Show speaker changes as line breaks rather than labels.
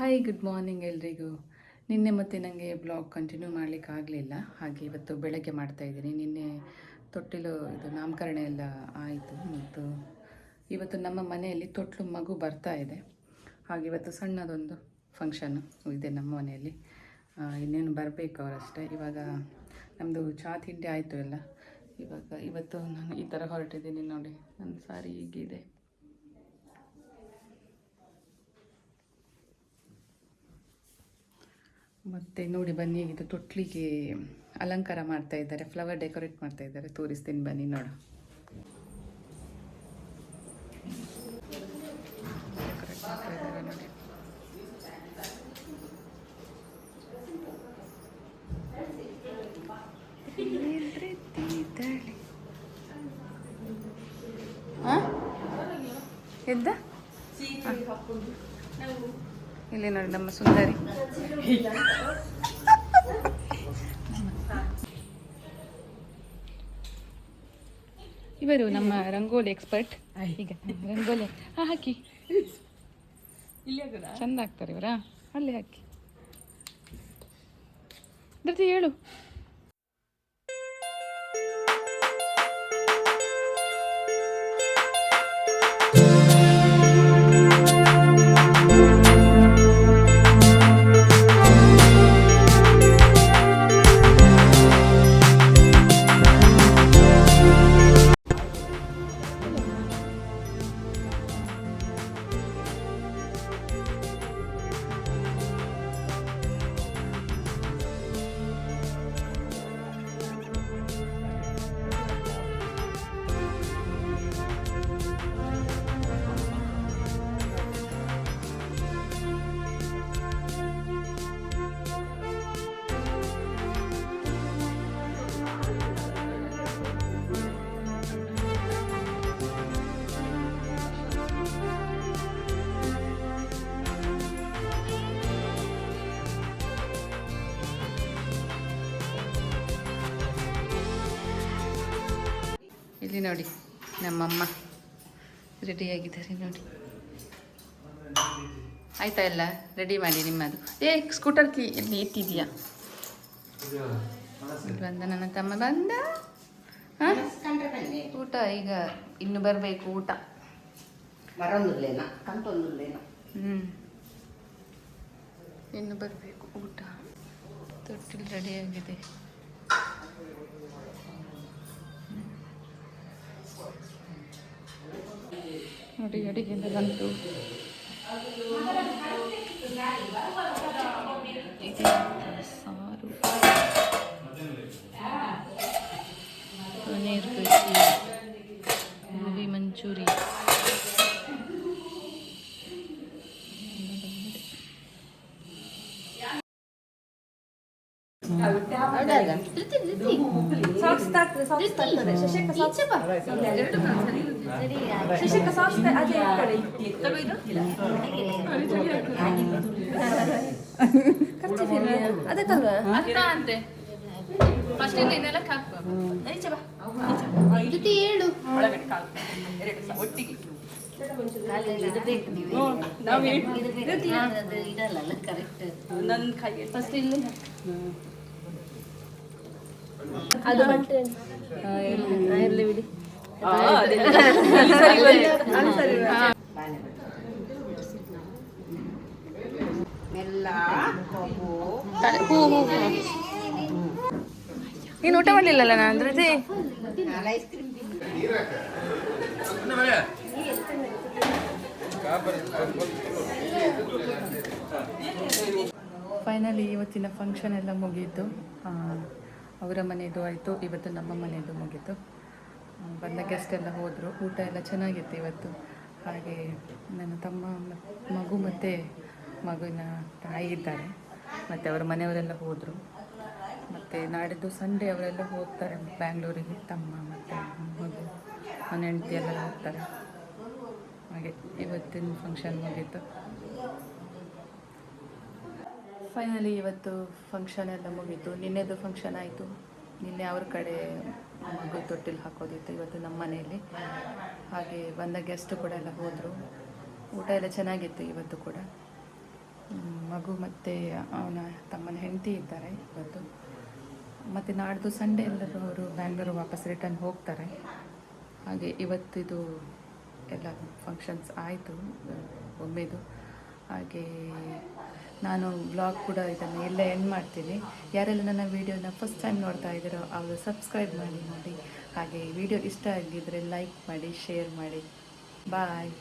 Hi, good morning ಎಲ್ರಿಗೂ. ನಿನ್ನೆ ಮತ್ತೆ ನನಗೆ ಬ್ಲಾಗ್ ಕಂಟಿನ್ಯೂ ಮಾಡಲಿಕ್ಕಾಗಲಿಲ್ಲ. ಹಾಗೆ ಇವತ್ತು ಬೆಳಗ್ಗೆ ಮಾಡ್ತಾಯಿದ್ದೀನಿ. ನಿನ್ನೆ ತೊಟ್ಟಿಲು ಇದು ನಾಮಕರಣ ಎಲ್ಲ ಆಯಿತು. ಮತ್ತು ಇವತ್ತು ನಮ್ಮ ಮನೆಯಲ್ಲಿ ತೊಟ್ಲು ಮಗು ಬರ್ತಾ ಇದೆ. ಹಾಗೆ ಇವತ್ತು ಸಣ್ಣದೊಂದು ಫಂಕ್ಷನ್ನು ಇದೆ ನಮ್ಮ ಮನೆಯಲ್ಲಿ. ಇನ್ನೇನು ಬರಬೇಕು ಅವರಷ್ಟೇ. ಇವಾಗ ನಮ್ಮದು ಚಹಾ ತಿಂಡಿ ಆಯಿತು ಎಲ್ಲ. ಇವತ್ತು ನಾನು ಈ ಥರ ಹೊರಟಿದ್ದೀನಿ ನೋಡಿ. ನನ್ನ ಸಾರಿ ಹೀಗಿದೆ. ಮತ್ತು ನೋಡಿ ಬನ್ನಿ, ಇದು ತೊಟ್ಲಿಗೆ ಅಲಂಕಾರ ಮಾಡ್ತಾ ಇದ್ದಾರೆ, ಫ್ಲವರ್ ಡೆಕೋರೇಟ್ ಮಾಡ್ತಾ ಇದ್ದಾರೆ. ತೋರಿಸ್ತೀನಿ ಬನ್ನಿ ನೋಡು. ಡೆಕೋರೇಟ್ ಮಾಡ್ತಾ ಇದ್ದಾರೆ ನೋಡಿ. ಎದ್ದ ಇಲ್ಲಿ ನೋಡಿ ನಮ್ಮ ಸುಂದರಿ. ಇವರು ನಮ್ಮ ರಂಗೋಲಿ ಎಕ್ಸ್ಪರ್ಟ್. ಈಗ ರಂಗೋಲಿ ಹಾಕಿ ಚಂದ ಆಗ್ತಾರೆ ಇವರಾ. ಅಲ್ಲಿ ಹಾಕಿ ಧೃತಿ ಹೇಳು. ಇಲ್ಲಿ ನೋಡಿ ನಮ್ಮಮ್ಮ ರೆಡಿಯಾಗಿದ್ದಾರೆ ನೋಡಿ. ಆಯ್ತಾ ಎಲ್ಲ ರೆಡಿ ಮಾಡಿ ನಿಮ್ಮದು. ಸ್ಕೂಟರ್ ಕೀ ಎಲ್ಲಿ ಇಟ್ಟಿದೆಯಾ? ಬಂದ ನನ್ನ ತಮ್ಮ ಬಂದ. ಊಟ ಈಗ ಇನ್ನು ಬರಬೇಕು. ಊಟ ಇನ್ನು ಬರಬೇಕು ಊಟ. ತೊಟ್ಟಿಲು ರೆಡಿಯಾಗಿದೆ. ನೋಡಿ ಅಡಿಗೆಲ್ಲ ಬಂತು. ಸಾರು, ಪನ್ನೀರ್ ಬಜ್ಜಿ, ಗೋಬಿ ಮಂಚೂರಿ, ಅದಕ್ಕಂತೆ ಫಸ್ಟ್ ಇದೆಲ್ಲ ಹೇಳು ಒಟ್ಟಿಗೆ ಇದಲ್ಲ ಕರೆಕ್ಟ್. ನನ್ನ ಕೈ ಫಸ್ಟ್ ಇಲ್ಲಿ ಅದು ಇರಲಿ ಬಿಡಿ. ನೀನು ಊಟ ಮಾಡಲಿಲ್ಲಲ್ಲ ನಾನು ಧೃತಿ. ಫೈನಲಿ ಇವತ್ತಿನ ಫಂಕ್ಷನ್ ಎಲ್ಲ ಮುಗೀತು. ಅವರ ಮನೆಯದು ಆಯಿತು, ಇವತ್ತು ನಮ್ಮ ಮನೆಯದು ಮುಗೀತು. ಬಂದ ಗೆಸ್ಟ್ ಎಲ್ಲ ಹೋದರು. ಊಟ ಎಲ್ಲ ಚೆನ್ನಾಗಿತ್ತು ಇವತ್ತು. ಹಾಗೆ ನನ್ನ ತಮ್ಮ ಮಗು ಮತ್ತು ಮಗುವಿನ ತಾಯಿ ಇದ್ದಾರೆ, ಮತ್ತು ಅವರ ಮನೆಯವರೆಲ್ಲ ಹೋದರು. ಮತ್ತು ನಾಡಿದ್ದು ಸಂಡೇ ಅವರೆಲ್ಲ ಹೋಗ್ತಾರೆ ಬ್ಯಾಂಗ್ಳೂರಿಗೆ. ತಮ್ಮ ಮತ್ತು ಮಗು ನನ್ನ ಹೆಂಡತಿ ಎಲ್ಲ ಹೋಗ್ತಾರೆ. ಹಾಗೆ ಇವತ್ತಿನ ಫಂಕ್ಷನ್ ಮುಗೀತು. ಫೈನಲಿ ಇವತ್ತು ಫಂಕ್ಷನ್ ಎಲ್ಲ ಮುಗೀತು. ನಿನ್ನೆದು ಫಂಕ್ಷನ್ ಆಯಿತು. ನಿನ್ನೆ ಅವ್ರ ಕಡೆ ಮಗು ತೊಟ್ಟಿಲು ಹಾಕೋದಿತ್ತು, ಇವತ್ತು ನಮ್ಮ ಮನೆಯಲ್ಲಿ. ಹಾಗೆ ಬಂದ ಗೆಸ್ಟ್ ಕೂಡ ಎಲ್ಲ ಹೋದರು. ಊಟ ಎಲ್ಲ ಚೆನ್ನಾಗಿತ್ತು ಇವತ್ತು ಕೂಡ. ಮಗು ಮತ್ತು ಅವನ ತಮ್ಮನ ಹೆಂಡತಿ ಇದ್ದಾರೆ ಇವತ್ತು. ಮತ್ತು ನಾಡ್ದು ಸಂಡೇ ಎಲ್ಲರೂ ಅವರು ಬ್ಯಾಂಗ್ಳೂರು ವಾಪಸ್ ರಿಟರ್ನ್ ಹೋಗ್ತಾರೆ. ಹಾಗೆ ಇವತ್ತಿದು ಎಲ್ಲ ಫಂಕ್ಷನ್ಸ್ ಆಯಿತು ಒಮ್ಮೆದು. ಹಾಗೆ ನಾನು ವ್ಲಾಗ್ ಕೂಡ ಇದನ್ನು ಇಲ್ಲೇ ಎಂಡ್ ಮಾಡ್ತೀನಿ. ಯಾರೆಲ್ಲ ನನ್ನ ವೀಡಿಯೋನ ಫಸ್ಟ್ ಟೈಮ್ ನೋಡ್ತಾ ಇದ್ದೀರೋ ಅವರು ಸಬ್ಸ್ಕ್ರೈಬ್ ಮಾಡಿ ನೋಡಿ. ಹಾಗೆ ವಿಡಿಯೋ ಇಷ್ಟ ಆಗಿದ್ದರೆ ಲೈಕ್ ಮಾಡಿ, ಶೇರ್ ಮಾಡಿ. ಬಾಯ್.